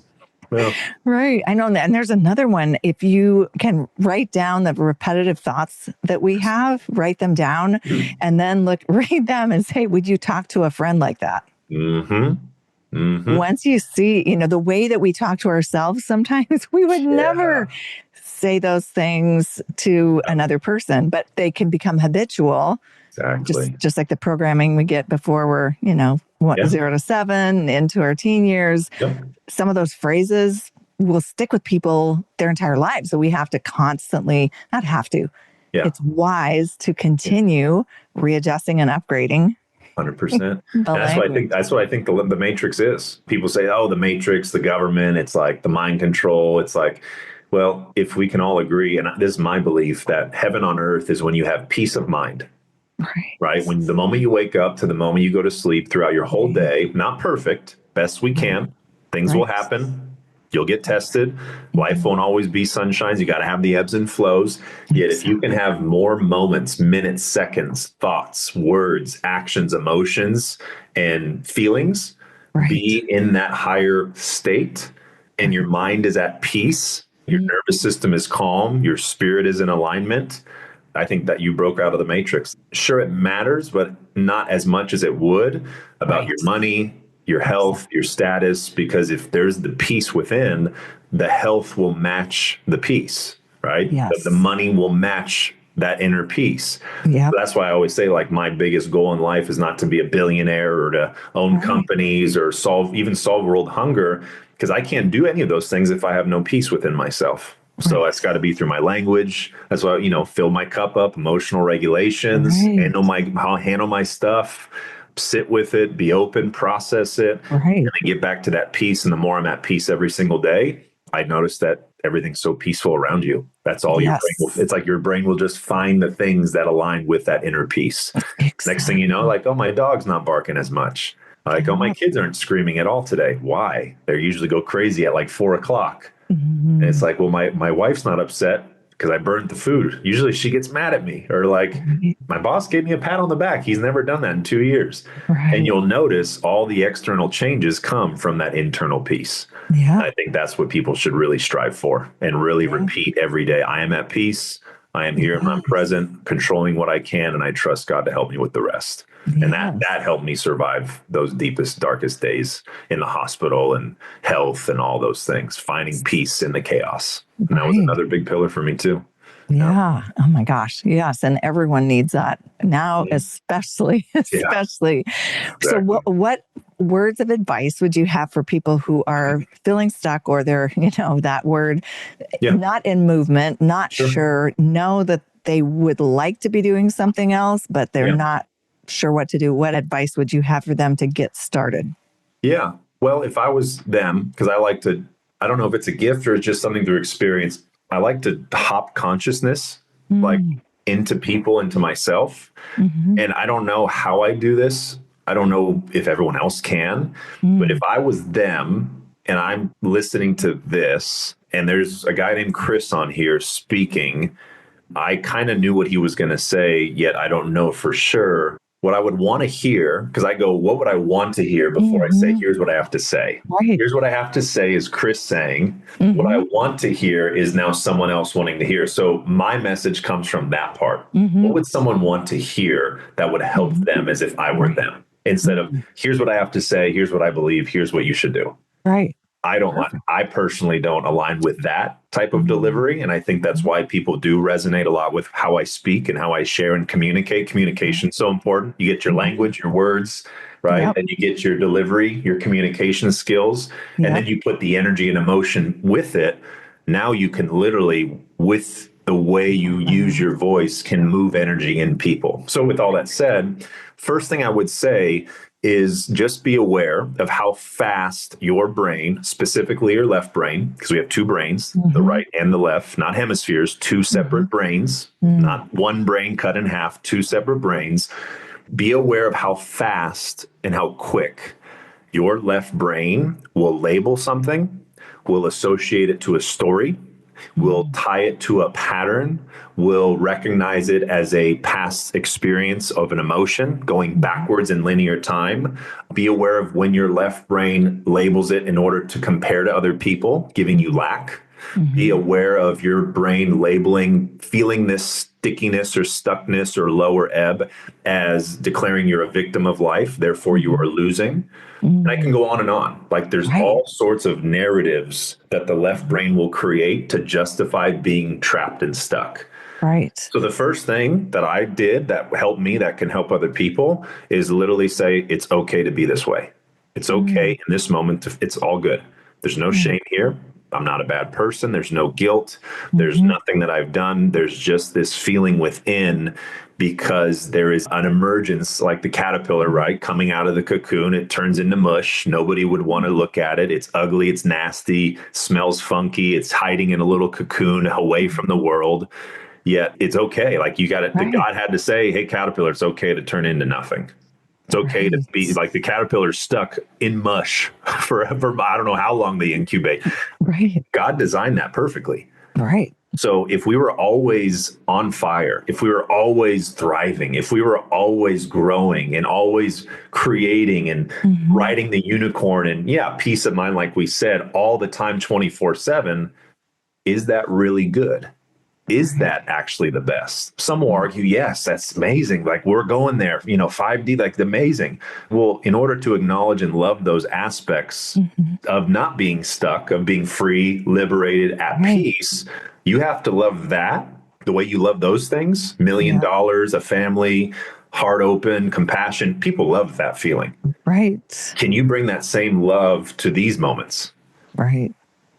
Well, Right. I know that. And there's another one. If you can write down the repetitive thoughts that we have, write them down, and then read them and say, would you talk to a friend like that? mm-hmm. Mm-hmm. Once you see, the way that we talk to ourselves, sometimes we would Yeah. never say those things to another person, but they can become habitual. Just, Exactly. just like the programming we get before we're, Yeah. 0 to 7 into our teen years. Yep. Some of those phrases will stick with people their entire lives. So we have to constantly, not have to, Yeah. it's wise to continue readjusting and upgrading 100%. the And that's what I think. language. That's what I think the Matrix is. People say, "Oh, the Matrix, the government. It's like the mind control." It's like, well, if we can all agree, and this is my belief that heaven on earth is when you have peace of mind. Right? When the moment you wake up to the moment you go to sleep throughout your whole day, not perfect, best we can, things will Right. happen. You'll get tested. Life won't always be sunshines. You got to have the ebbs and flows. Yet, if you can have more moments, minutes, seconds, thoughts, words, actions, emotions, and feelings Right. be in that higher state and your mind is at peace, your nervous system is calm, your spirit is in alignment, I think that you broke out of the matrix. Sure, it matters, but not as much as it would about Right. your money, your health, your status, because if there's the peace within, the health will match the peace, right? Yes. The money will match that inner peace. Yeah. That's why I always say, like, my biggest goal in life is not to be a billionaire or to own companies or solve world hunger, because I can't do any of those things if I have no peace within myself. So that's got to be through my language. That's why, fill my cup up, emotional regulations, handle my stuff, sit with it, be open, process it, and then get back to that peace. And the more I'm at peace every single day, I notice that everything's so peaceful around you. That's all your brain will. It's like your brain will just find the things that align with that inner peace. Exactly. Next thing you know, like, oh, my dog's not barking as much. Like, oh, my kids aren't screaming at all today. Why? They usually go crazy at like 4 o'clock. And it's like, well, my wife's not upset because I burned the food. Usually she gets mad at me, or like, my boss gave me a pat on the back. He's never done that in 2 years. And you'll notice all the external changes come from that internal peace. Yeah. I think that's what people should really strive for and really repeat every day. I am at peace. I am here and I'm present, controlling what I can, and I trust God to help me with the rest. And Yes. that helped me survive those deepest, darkest days in the hospital and health and all those things, finding peace in the chaos. And that was Right. another big pillar for me too. Yeah. Oh my gosh. Yes. And everyone needs that now, especially, Yeah, especially. So exactly. what words of advice would you have for people who are feeling stuck or they're, that word, Yeah, not in movement, not sure. sure, know that they would like to be doing something else, but they're Yeah. not sure what to do? What advice would you have for them to get started? Yeah. Well, if I was them, because I don't know if it's a gift or it's just something through experience. I like to hop consciousness like Mm, into people, into myself. mhm, And I don't know how I do this. I don't know if everyone else can, but if mm, I was them and I'm listening to this, and there's a guy named Chris on here speaking, I kind of knew what he was going to say, yet I don't know for sure what I would want to hear. Because I go, what would I want to hear before I say, mhm. here's what I have to say? Right. Here's what I have to say is Chris saying. What I Mhm, want to hear is now someone else wanting to hear. So my message comes from that part. What mhm, would someone want to hear that would help mhm. them as if I were Right. them? Instead of, Mm, here's what I have to say, here's what I believe, here's what you should do. right. Perfect. I personally don't align with that type of Mm, delivery. And I think that's mhm. why people do resonate a lot with how I speak and how I share and communicate. Yeah. Communication is so important. You get your Mhm. language, your words, right? Yep. And you get your delivery, your communication skills, and then Yep. you put the energy and emotion with it. Now you can literally, with the way you use your voice, can move energy in people. So with all that said, first thing I would say is just be aware of how fast your brain, specifically your left brain, because we have two brains, the Mhm, right and the left, not hemispheres, two mhm, separate brains, mm, not one brain cut in half, two separate brains. Be aware of how fast and how quick your left brain will label something, will associate it to a story, will mm, tie it to a pattern, will recognize it as a past experience of an emotion going mhm, backwards in linear time. Be aware of when your left brain labels it in order to compare to other people, giving you mhm, lack. Be mhm. aware of your brain labeling, feeling this stickiness or stuckness or lower ebb as declaring you're a victim of life, therefore you are Mhm. losing. And I can Mm. go on and on. Like there's Right. all sorts of narratives that the left brain will create to justify being trapped and stuck. Right. So the first thing that I did that helped me, that can help other people, is literally say, it's okay to be this way. It's okay Mm, in this moment. It's all good. There's no mm, shame here. I'm not a bad person. There's no guilt. There's mhm, nothing that I've done. There's just this feeling within because there is an emergence like the caterpillar, mhm, right? Coming out of the cocoon, it turns into mush. Nobody would want to look at it. It's ugly. It's nasty. Smells funky. It's hiding in a little cocoon away from the mhm. world. Yet it's okay. Like you got it. The Right. God had to say, hey, caterpillar, it's okay to turn into nothing. It's okay to be Right. like the caterpillar stuck in mush forever. I don't know how long they incubate. Right. God designed that perfectly. Right. So if we were always on fire, if we were always thriving, if we were always growing and always creating and Mhm. riding the unicorn and yeah, peace of mind, like we said, all the time, 24/7, is that really good? Is Right. that actually the best? Some will Mm, argue, yes, that's amazing. Like we're going there, 5D, like amazing. Well, in order to acknowledge and love those aspects mhm. of not being stuck, of being free, liberated, at Right. peace, you have to love that the way you love those things. Million Yeah. dollars, a family, heart open, compassion. People love that feeling. Right. Can you bring that same love to these moments? Right.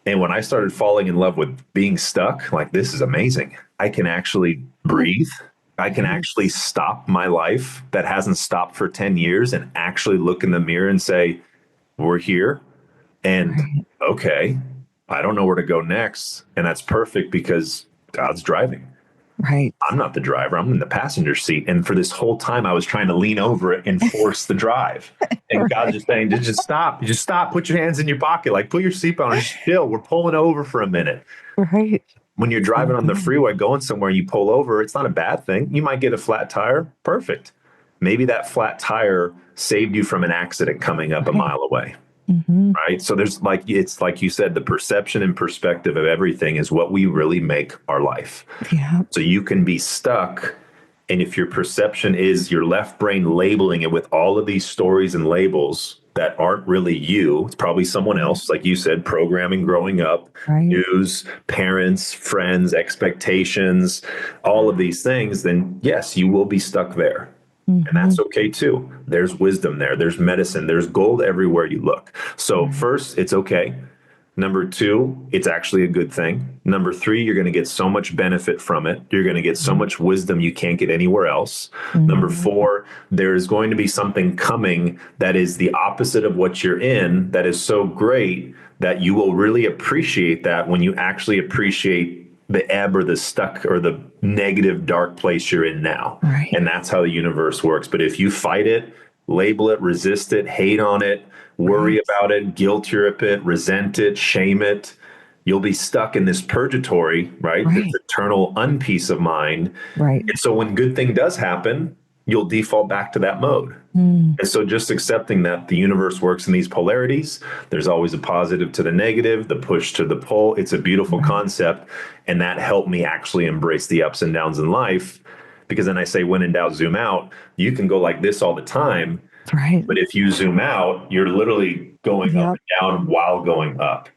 And when I started falling in love with being stuck, like, this is amazing. I can actually breathe. I can actually Right. stop my life that hasn't stopped for 10 years and actually look in the mirror and say, we're here. And Right. okay, I don't know where to go next. And that's perfect because God's driving. Right. I'm not the driver. I'm in the passenger seat. And for this whole time, I was trying to lean over it and force the drive. And God's Right. just saying, just stop. Just stop. Put your hands in your pocket. Like, put your seatbelt on and just chill. We're pulling over for a minute. Right. When you're So driving on the good. freeway going somewhere and you pull over, it's not a bad thing. You might get a flat tire. Perfect. Maybe that flat tire saved you from an accident coming up a Right. mile away. Hmm. Right. So there's like, it's like you said, the perception and perspective of everything is what we really make our life. Yeah. So you can be stuck And if your perception is your left brain labeling it with all of these stories and labels that aren't really you, it's probably someone else, like you said, programming growing up, Right. news, parents, friends, expectations, all of these things, then yes, you will be stuck there. And that's okay too. There's wisdom there. There's medicine. There's gold everywhere you look. So first, it's okay. Number two, it's actually a good thing. Number three, you're going to get so much benefit from it. You're going to get so much wisdom you can't get anywhere else. Number four, there is going to be something coming that is the opposite of what you're in, that is so great that you will really appreciate that when you actually appreciate the ebb or the stuck or the negative dark place you're in now. Right. And that's how the universe works. But if you fight it, label it, resist it, hate on it, worry about it, guilt trip it, resent it, shame it, you'll be stuck in this purgatory, right? This eternal unpeace of mind. Right. And so when good thing does happen, you'll default back to that mode. And so just accepting that the universe works in these polarities, there's always a positive to the negative, the push to the pull. It's a beautiful concept. And that helped me actually embrace the ups and downs in life. Because then I say, when in doubt, zoom out. You can go like this all the time. Right. But if you zoom out, you're literally going up and down while going up.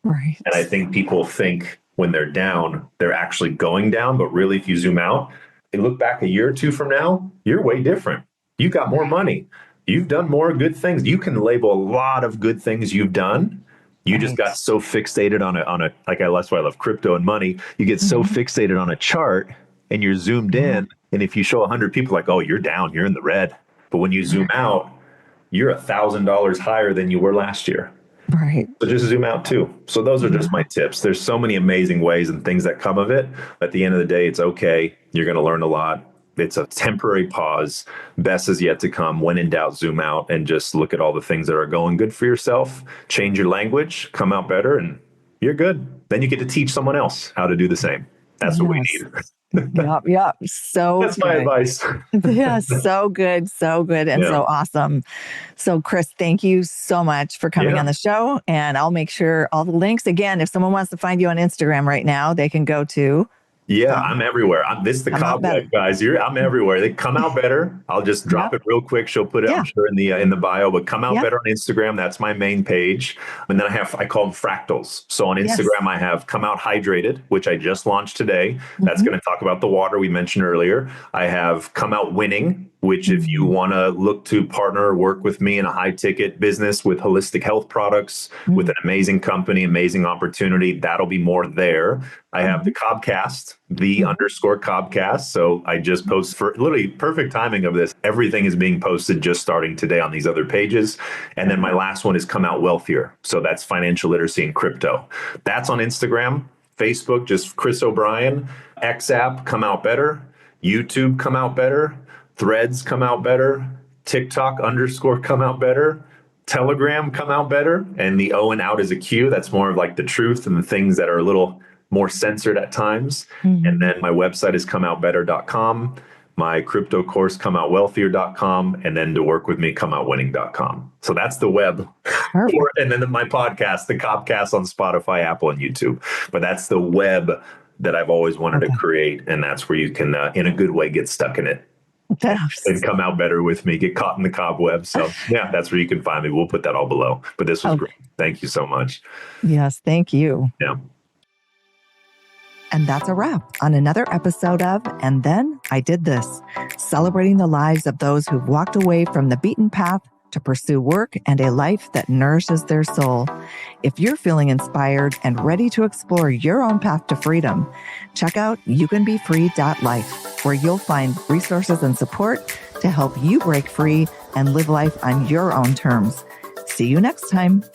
Right. And I think people think when they're down, they're actually going down. But really, if you zoom out and look back a year or two from now, you're way different. You got more money. You've done more good things. You can label a lot of good things you've done. You just got so fixated on a that's why I love crypto and money. You get so fixated on a chart and you're zoomed in. And if you show 100 people like, oh, you're down, you're in the red. But when you zoom out, you're $1,000 higher than you were last year. Right. So just zoom out too. So those are just my tips. There's so many amazing ways and things that come of it. At the end of the day, it's okay. You're going to learn a lot. It's a temporary pause. Best is yet to come. When in doubt, zoom out and just look at all the things that are going good for yourself. Change your language, come out better, and you're good. Then you get to teach someone else how to do the same. That's what we need. Yep. So that's my advice. So good. And so awesome. So Chris, thank you so much for coming on the show. And I'll make sure all the links, again, if someone wants to find you on Instagram right now, they can go to. I'm everywhere. This is the Cobweb, guys. I'm everywhere. They come out better. I'll just drop it real quick. She'll put it, I'm sure, in the bio. But come out better on Instagram. That's my main page. And then I call them fractals. So on Instagram, I have Come Out Hydrated, which I just launched today. That's going to talk about the water we mentioned earlier. I have Come Out Winning, which if you want to look to partner or work with me in a high ticket business with holistic health products, with an amazing company, amazing opportunity, that'll be more there. I have the Cobcast, _Cobcast. So I just post for literally perfect timing of this. Everything is being posted just starting today on these other pages. And then my last one is Come Out Wealthier. So that's financial literacy and crypto. That's on Instagram, Facebook, just Chris O'Brien, X app, Come Out Better, YouTube, Come Out Better, Threads, Come Out Better, TikTok _ Come Out Better, Telegram, Come Out Better. And the O and out is a Q. That's more of like the truth and the things that are a little more censored at times. And then my website is comeoutbetter.com. My crypto course, comeoutwealthier.com. And then to work with me, comeoutwinning.com. So that's the web. And then my podcast, the Cobcast on Spotify, Apple, and YouTube. But that's the web that I've always wanted to create. And that's where you can, in a good way, get stuck in it. And come out better with me, get caught in the cobweb. So that's where you can find me. We'll put that all below. But this was great. Thank you so much. Yes, thank you. Yeah. And that's a wrap on another episode of And Then I Did This, celebrating the lives of those who've walked away from the beaten path to pursue work and a life that nourishes their soul. If you're feeling inspired and ready to explore your own path to freedom, check out youcanbefree.life, where you'll find resources and support to help you break free and live life on your own terms. See you next time.